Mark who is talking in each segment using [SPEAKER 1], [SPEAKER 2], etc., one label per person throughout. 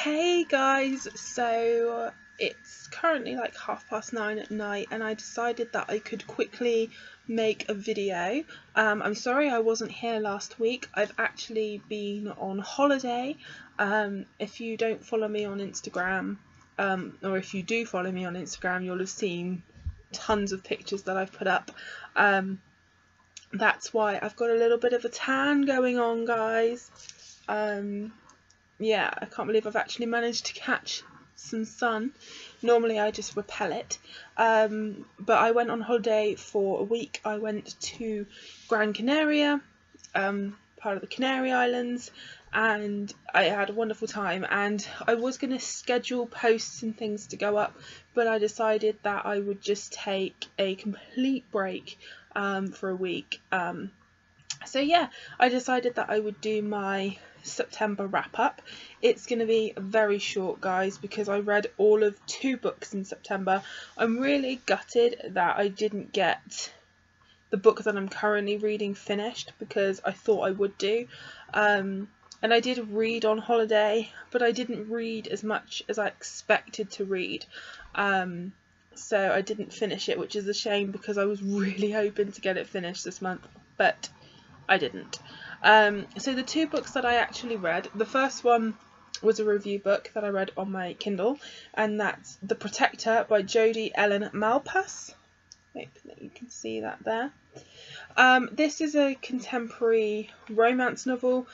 [SPEAKER 1] Hey guys, so it's currently like 9:30 at night and I decided that I could quickly make a video. I'm sorry I wasn't here last week. I've actually been on holiday. If you don't follow me on Instagram, or if you do follow me on Instagram, you'll have seen tons of pictures that I've put up. That's why I've got a little bit of a tan going on, guys. Yeah, I can't believe I've actually managed to catch some sun. Normally I just repel it, but I went on holiday for a week. I went to Gran Canaria, part of the Canary Islands, and I had a wonderful time. And I was going to schedule posts and things to go up, but I decided that I would just take a complete break for a week. So yeah, I decided that I would do my September wrap up. It's going to be very short, guys, because I read all of 2 books in September. I'm really gutted that I didn't get the book that I'm currently reading finished, because I thought I would do. And I did read on holiday, but I didn't read as much as I expected to read. So I didn't finish it, which is a shame, because I was really hoping to get it finished this month, but I didn't. So the 2 books that I actually read, the first one was a review book that I read on my Kindle, and that's The Protector by Jodi Ellen Malpass. Maybe you can see that there. This is a contemporary romance novel.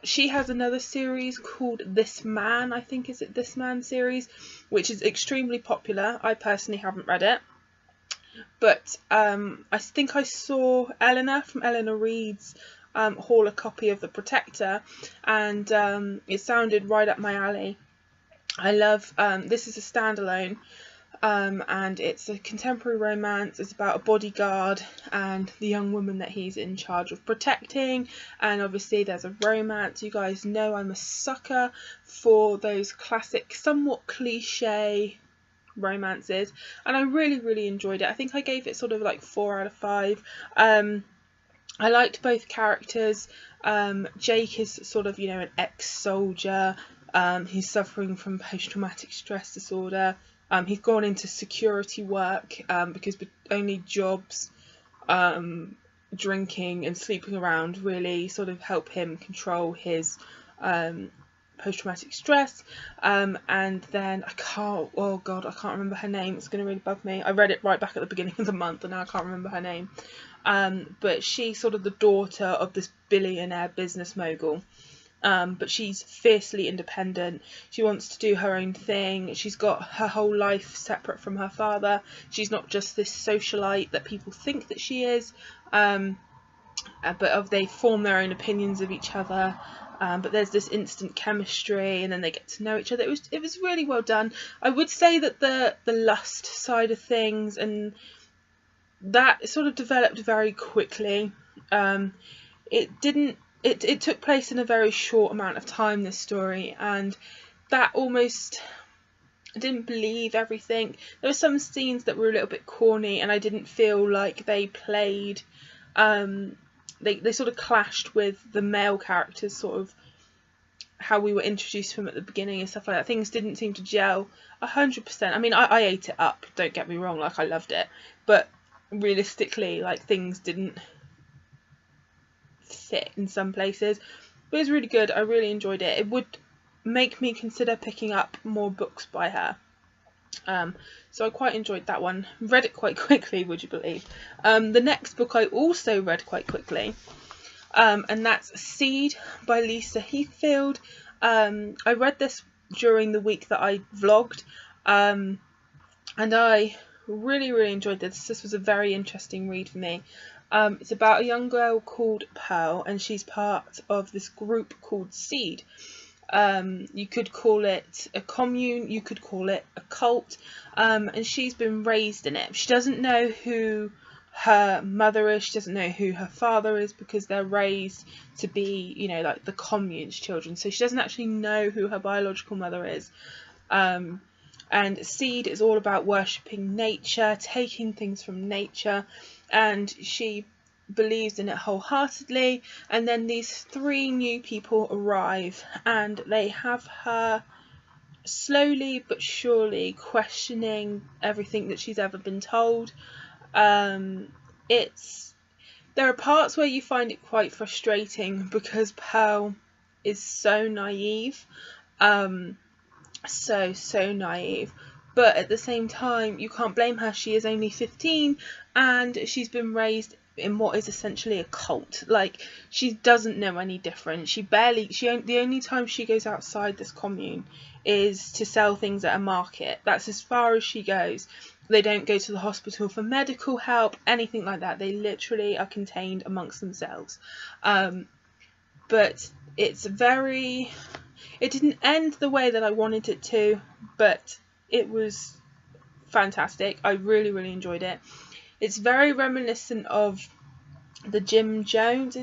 [SPEAKER 1] She has another series called This Man, I think is it This Man series, which is extremely popular. I personally haven't read it, but I think I saw Eleanor from Eleanor Reads haul a copy of The Protector, and it sounded right up my alley. I love, this is a standalone, and it's a contemporary romance. It's about a bodyguard and the young woman that he's in charge of protecting, and obviously there's a romance. You guys know I'm a sucker for those classic, somewhat cliche romances, and I really enjoyed it. I think I gave it sort of like 4 out of 5. I liked both characters. Jake is sort of, you know, an ex-soldier. He's suffering from post-traumatic stress disorder. He's gone into security work because only jobs, drinking and sleeping around really sort of help him control his post-traumatic stress. And then I can't remember her name. It's going to really bug me. I read it right back at the beginning of the month and now I can't remember her name. But she's sort of the daughter of this billionaire business mogul. But she's fiercely independent. She wants to do her own thing. She's got her whole life separate from her father. She's not just this socialite that people think that she is. But they form their own opinions of each other. But there's this instant chemistry, and then they get to know each other. It was really well done. I would say that the lust side of things and that sort of developed very quickly. It took place in a very short amount of time, this story, and that almost, I didn't believe everything. There were some scenes that were a little bit corny, and I didn't feel like they played, they sort of clashed with the male characters, sort of how we were introduced to them at the beginning and stuff like that. Things didn't seem to gel 100%. I mean, I ate it up, don't get me wrong, like I loved it, but realistically, like, things didn't fit in some places. But it was really good. I really enjoyed it. It would make me consider picking up more books by her. So I quite enjoyed that one. Read it quite quickly, would you believe? The next book I also read quite quickly, and that's Seed by Lisa Heathfield. I read this during the week that I vlogged, and I really enjoyed this. This was a very interesting read for me. It's about a young girl called Pearl, and she's part of this group called Seed. You could call it a commune, you could call it a cult, and she's been raised in it. She doesn't know who her mother is, she doesn't know who her father is, because they're raised to be, you know, like the commune's children, so she doesn't actually know who her biological mother is. And Seed is all about worshipping nature, taking things from nature, and she believes in it wholeheartedly, and then these 3 new people arrive and they have her slowly but surely questioning everything that she's ever been told. There are parts where you find it quite frustrating because Pearl is so naive, so naive, but at the same time you can't blame her. She is only 15 and she's been raised in what is essentially a cult. Like, she doesn't know any different. The only time she goes outside this commune is to sell things at a market. That's as far as she goes. They don't go to the hospital for medical help, anything like that. They literally are contained amongst themselves. But it didn't end the way that I wanted it to, but it was fantastic. I really, really enjoyed it. It's very reminiscent of the Jim Jones,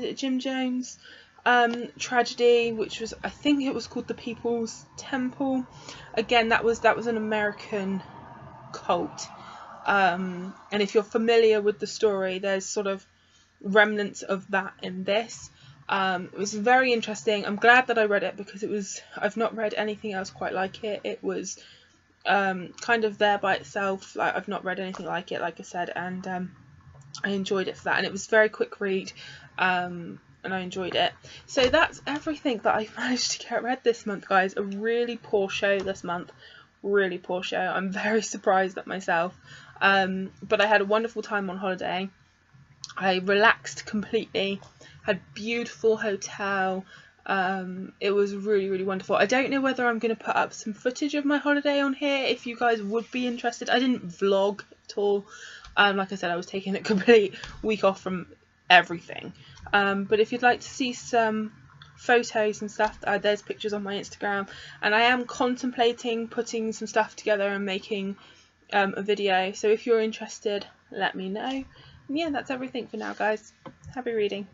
[SPEAKER 1] tragedy, which was, I think it was called the People's Temple. Again, that was an American cult. And if you're familiar with the story, there's sort of remnants of that in this. It was very interesting. I'm glad that I read it because I've not read anything else quite like it. It was kind of there by itself. Like, I've not read anything like it, like I said, and I enjoyed it for that. And it was a very quick read, and I enjoyed it. So that's everything that I managed to get read this month, guys. A really poor show this month. Really poor show. I'm very surprised at myself. But I had a wonderful time on holiday. I relaxed completely. Had beautiful hotel. It was really, really wonderful. I don't know whether I'm going to put up some footage of my holiday on here if you guys would be interested. I didn't vlog at all. Like I said, I was taking a complete week off from everything. But if you'd like to see some photos and stuff, there's pictures on my Instagram, and I am contemplating putting some stuff together and making a video. So if you're interested, let me know. And yeah, that's everything for now, guys. Happy reading.